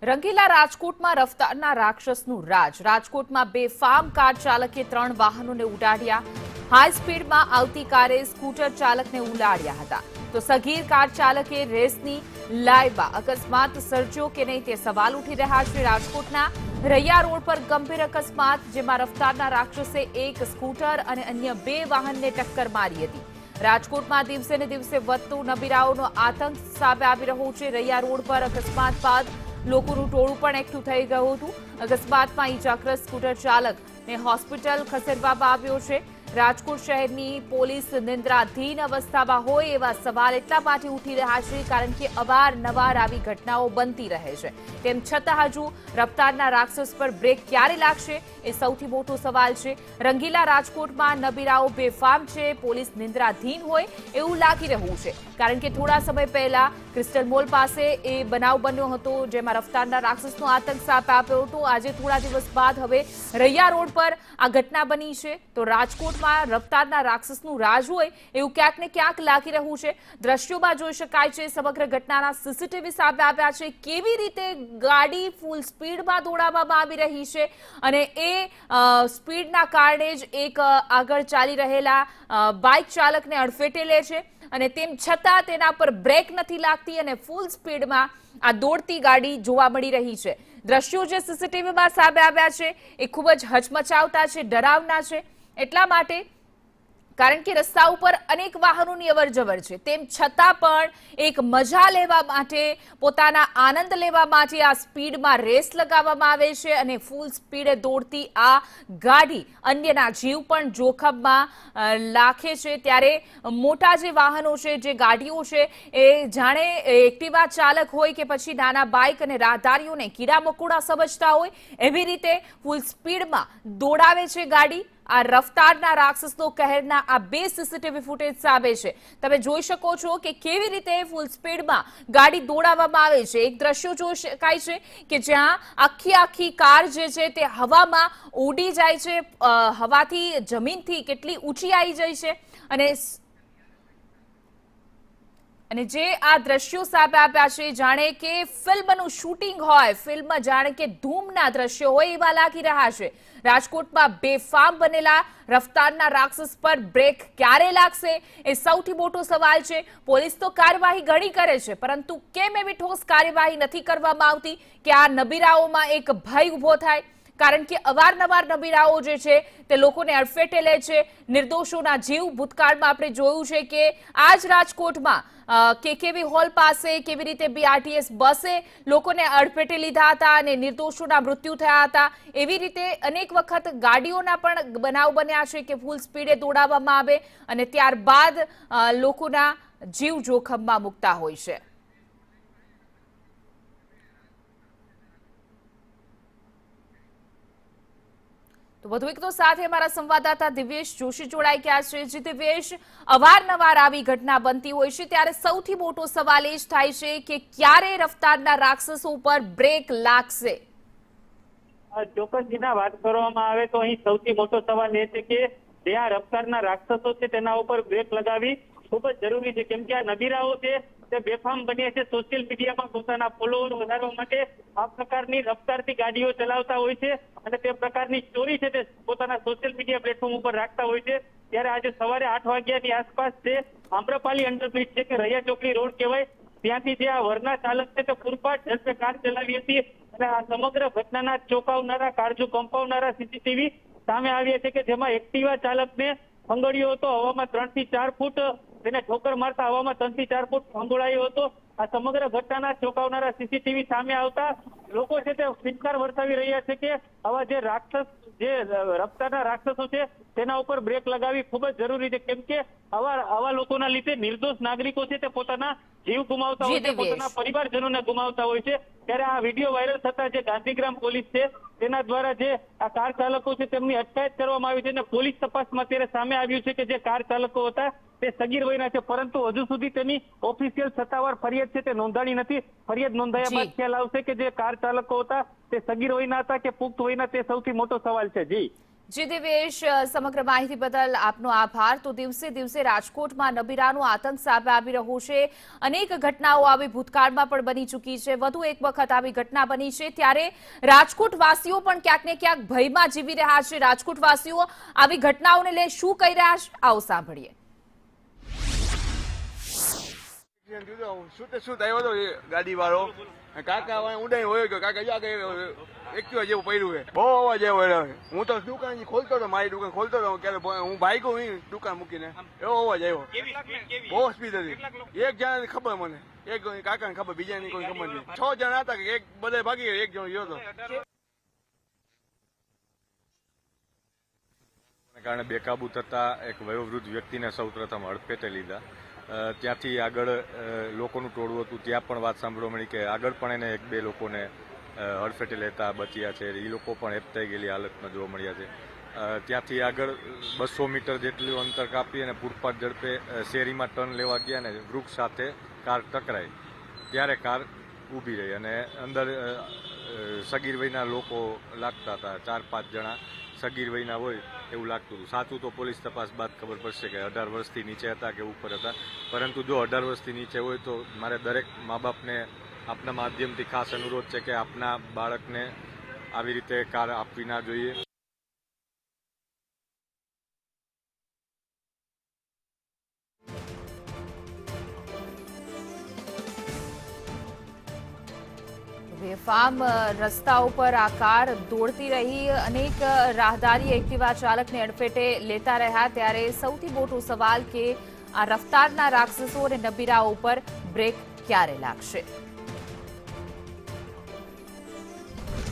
રંગીલા રાજકોટમાં રફતારના રાક્ષસનું રાજ. રાજકોટમાં બેફામ કાર ચાલકે 3 વાહનોને ઉડાડ્યા. હાઈ સ્પીડમાં આવતી કારે સ્કૂટર ચાલકને ઉડાડ્યા હતા. તો સગીર કાર ચાલકે રેસની લાઈવમાં અકસ્માત સર્જ્યો કે નહીં તે સવાલ ઉઠી રહ્યા છે. રાજકોટના રૈયા રોડ પર ગંભીર અકસ્માત, જેમાં રફતારના રાક્ષસે એક સ્કૂટર અને અન્ય 2 વાહનને ટક્કર મારી હતી. રાજકોટમાં દિવસે ને દિવસે વધતો નબીરાઓનો આતંક સામે આવી રહ્યો છે. રૈયા રોડ પર અકસ્માત બાદ લોકોનું ટોળું પણ એકઠું થઈ ગયું હતું. અકસ્માતમાં ઈજાગ્રસ્ત સ્કૂટર ચાલકને હોસ્પિટલ ખસેડવામાં આવ્યો છે. રાજકોટ શહેરની પોલીસ નિંદ્રાધીન અવસ્થામાં હોય એવા સવાલ એટલા માટે ઉઠી રહ્યા છે કારણ કે અવારનવાર આવી ઘટનાઓ બનતી રહે છે. તેમ છતાં હજુ રફતારના રાક્ષસ પર બ્રેક ક્યારે લાગશે એ સૌથી મોટો સવાલ છે. રંગીલા રાજકોટમાં નબીરાઓ બેફામ છે, પોલીસ નિંદ્રાધીન હોય એવું લાગી રહ્યું છે કારણ કે થોડા સમય પહેલા ક્રિસ્ટલ મોલ પાસે એ બનાવ બન્યો હતો જેમાં રફતારના રાક્ષસનો આતંક સામે આવ્યો હતો. આજે થોડા દિવસ બાદ હવે રૈયા રોડ પર આ ઘટના બની છે. તો રાજકોટમાં રફતારના રાક્ષસનું રાજ હોય એવું ક્યાંક ને ક્યાંક લાગી રહ્યું છે. દ્રશ્યોમાં જોઈ શકાય છે સમગ્ર ઘટનાના સીસીટીવી સામે આવ્યા છે. કેવી રીતે ગાડી ફૂલ સ્પીડમાં દોડાવવામાં આવી રહી છે અને એ સ્પીડના કારણે જ એક આગળ ચાલી રહેલા બાઇક ચાલકને અડફેટે લે છે અને તેમ છતાં તેના પર બ્રેક નથી લાગતી અને ફૂલ સ્પીડમાં આ દોડતી ગાડી જોવા મળી રહી છે. દ્રશ્યો જે સીસીટીવીમાં સામે આવ્યા છે એ ખૂબ જ હચમચાવતા છે, ડરાવના છે. એટલા માટે કારણ કે રસ્તા ઉપર અનેક વાહનોની અવરજવર છે, તેમ છતાં પણ એક મજા લેવા માટે, પોતાના આનંદ લેવા માટે આ સ્પીડમાં રેસ લગાવવામાં આવે છે અને ફૂલ સ્પીડે દોડતી આ ગાડી અન્યના જીવ પણ જોખમમાં લાખે છે. ત્યારે મોટા જે વાહનો છે, જે ગાડીઓ છે, એ જાણે એક્ટિવા ચાલક હોય કે પછી નાના બાઇક અને રાહદારીઓને કીડા મકોડા સમજતા હોય એવી રીતે ફૂલ સ્પીડમાં દોડાવે છે ગાડી. આ રફતારના રાક્ષસનો કહેરના આ 2 સીસીટીવી ફૂટેજ સામે છે. તમે જોઈ શકો છો કે કેવી રીતે ફૂલ સ્પીડમાં ગાડી દોડાવવામાં આવે છે. એક દ્રશ્યો જોઈ શકાય છે કે જ્યાં આખી કાર જે છે તે હવામાં ઉડી જાય છે, હવાથી જમીનથી કેટલી ઊંચી આવી જાય છે અને જે આ દ્રશ્યો સામે આવ્યા છે જાણે કે ફિલ્મનું શૂટિંગ હોય, ફિલ્મ જાણે કે ધૂમના દ્રશ્યો હોય એવા લાગી રહ્યા છે. રાજકોટમાં બેફામ બનેલા રફતારના રાક્ષસ પર બ્રેક ક્યારે લાગશે એ સૌથી મોટો સવાલ છે. પોલીસ તો કાર્યવાહી ઘણી કરે છે પરંતુ કેમ એવી ઠોસ કાર્યવાહી નથી કરવામાં આવતી કે આ નબીરાઓમાં એક ભય ઊભો થાય? કારણ કે અવારનવાર નબીરાઓ જે છે તે લોકોને અડફેટે લે છે, નિર્દોષોના જીવ. ભૂતકાળમાં આપણે જોયું છે કે આ જ રાજકોટમાં કેકેવી હોલ પાસે કેવી રીતે બીઆરટીએસ બસે લોકોને અડફેટે લીધા હતા અને નિર્દોષોના મૃત્યુ થયા હતા. એવી રીતે અનેક વખત ગાડીઓના પણ બનાવ બન્યા છે કે ફૂલ સ્પીડે દોડાવવામાં આવે અને ત્યારબાદ લોકોના જીવ જોખમમાં મૂકતા હોય છે. તો વધુ વિગતો સાથે અમારા સંવાદદાતા દિવ્યેશ જોશી જોડાઈ ગયા છે. જે દિવ્યેશ, અવારનવાર આવી ઘટના બનતી હોય છે ત્યારે સૌથી મોટો સવાલ એ જ થાય છે કે ક્યારે રફતારના રાક્ષસો પર બ્રેક લાગશે? ચોક્કસ જીના વાત કરવામાં આવે તો અહીં સૌથી મોટો સવાલ એ છે કે જે આ રફતારના રાક્ષસો છે તેના ઉપર બ્રેક લગાવવી ખૂબ જ જરૂરી છે. કેમ કે આ નબીરાઓ છે તે બેફામ બન્યા છે. સોશિયલ મીડિયામાં પોતાના ફોલોવર વધારવા માટે આ પ્રકારની રફતારથી ગાડીઓ ચલાવતા હોય છે અને તે પ્રકારની સ્ટોરી છે તે પોતાના સોશિયલ મીડિયા પ્લેટફોર્મ ઉપર રાખતા હોય છે. ત્યારે આજે સવારે 8 વાગ્યાની આસપાસ છે આમ્રપાલી અંડરબ્રિજ છે કે રૈયા ચોકડી રોડ કહેવાય, ત્યાંથી જે આ વરના ચાલક છે તે પૂરપાટ ઝડપે કાર ચલાવી હતી અને આ સમગ્ર ઘટનાના ચોંકાવનારા, કાળજુ કંપાવનારા સીસીટીવી સામે આવ્યા છે કે જેમાં એક્ટિવા ચાલકને ફંગોળ્યો હતો. હવામાં 3 થી 4 ફૂટ તેને ઠોકર મારતા હવામાં 3 થી 4 ફૂટ ફંગોળાયો હતો. આ સમગ્ર ઘટનાના ચોંકાવનારા સીસીટીવી સામે આવતા લોકો છે તે ફિટકાર વરસાવી રહ્યા છે કે આવા જે રફતારના રાક્ષસો છે તેના ઉપર બ્રેક લગાવવી ખૂબ જ જરૂરી છે. કેમ કે આવા લોકોના લીધે નિર્દોષ નાગરિકો છે તે પોતાના જીવ ગુમાવતા હોય છે, પોતાના પરિવારજનોને ગુમાવતા હોય છે. ત્યારે આ વિડીયો વાયરલ થતા જે ગાંધીગ્રામ પોલીસ છે તેના દ્વારા જે આ કાર ચાલકો છે તેમની અટકાયત કરવામાં આવી છે અને પોલીસ તપાસમાં અત્યારે સામે આવ્યું છે કે જે કાર ચાલકો હતા તે સગીર વયના છે, પરંતુ હજુ સુધી તેની ઓફિશિયલ સત્તાવાર ફરિયાદ છે તે નોંધાણી નથી. ફરિયાદ નોંધાયા બાદ ખ્યાલ આવશે કે જે કાર ચાલકો હતા તે સગીર વયના હતા કે પુખ્ત વયના, તે સૌથી મોટો સવાલ છે. જી જી દેવેશ, સમગ્ર માહિતી બદલ આપનો આભાર। તો દિવસે દિવસે રાજકોટમાં નબીરાનો આતંક સામે આવી રહ્યો છે। અનેક ઘટનાઓ આવી ભૂતકાળમાં પણ બની ચૂકી છે। વધુ એક વખત આવી ઘટના બની છે ત્યારે રાજકોટવાસીઓ પણ ક્યાંક ને ક્યાંક ભયમાં જીવી રહ્યા છે। રાજકોટવાસીઓ આવી ઘટનાઓને લઈ શું કહી રહ્યા છે, આવો સાંભળીએ। શું આવ્યો હતો ગાડી વાળો કાકા ઉડાઈ હોય ગયો કાકા એક્ટિવા જેવું પડ્યું છે બહુ અવાજ આવ્યો હું તો દુકાન ખોલતો હતો મારી દુકાન ખોલતો હતો ક્યારે હું ભાઈ ગયો દુકાન મૂકીને એવો અવાજ આવ્યો બહુ સ્પીડ હતી એક જણાને ખબર મને એક કાકાને ખબર બીજાની કોઈ ખબર નહીં 6 જણા હતા કે એક બધા ભાગી ગયા એક જણ ગયો હતો કારણે બેકાબુ થતા એક વયોવૃદ્ધ વ્યક્તિને સૌપ્રથમ હડફેટે લીધા ત્યાંથી આગળ લોકોનું ટોળું હતું ત્યાં પણ વાત સાંભળવા મળી કે આગળ પણ એને 1-2 લોકોને હડફેટે લેતા બચ્યા છે એ લોકો પણ હેપતાઈ ગયેલી હાલતમાં જોવા મળ્યા છે ત્યાંથી આગળ 200 મીટર જેટલું અંતર કાપી અને પૂરપાટ ઝડપે શેરીમાં ટર્ન લેવા ગયા અને વૃક્ષ સાથે કાર ટકરાઈ ત્યારે કાર ઊભી રહી અને અંદર સગીર વયના લોકો લાગતા હતા 4-5 જણા સગીર વયના હોય એવું લાગતું હતું સાચું તો પોલીસ તપાસ બાદ ખબર પડશે કે 18 વર્ષથી નીચે હતા કે ઉપર હતા પરંતુ જો 18 વર્ષથી નીચે હોય તો મારે દરેક મા બાપને આપના માધ્યમથી ખાસ અનુરોધ છે કે આપના બાળકને આવી રીતે કાર આપવી ના જોઈએ। બેફામ રસ્તા ઉપર આ કાર દોડતી રહી, અનેક રાહદારી એક્ટિવા ચાલકને અડફેટે લેતા રહ્યા ત્યારે સૌથી મોટો સવાલ કે આ રફતારના રાક્ષસો અને નબીરાઓ ઉપર બ્રેક ક્યારે લાગશે।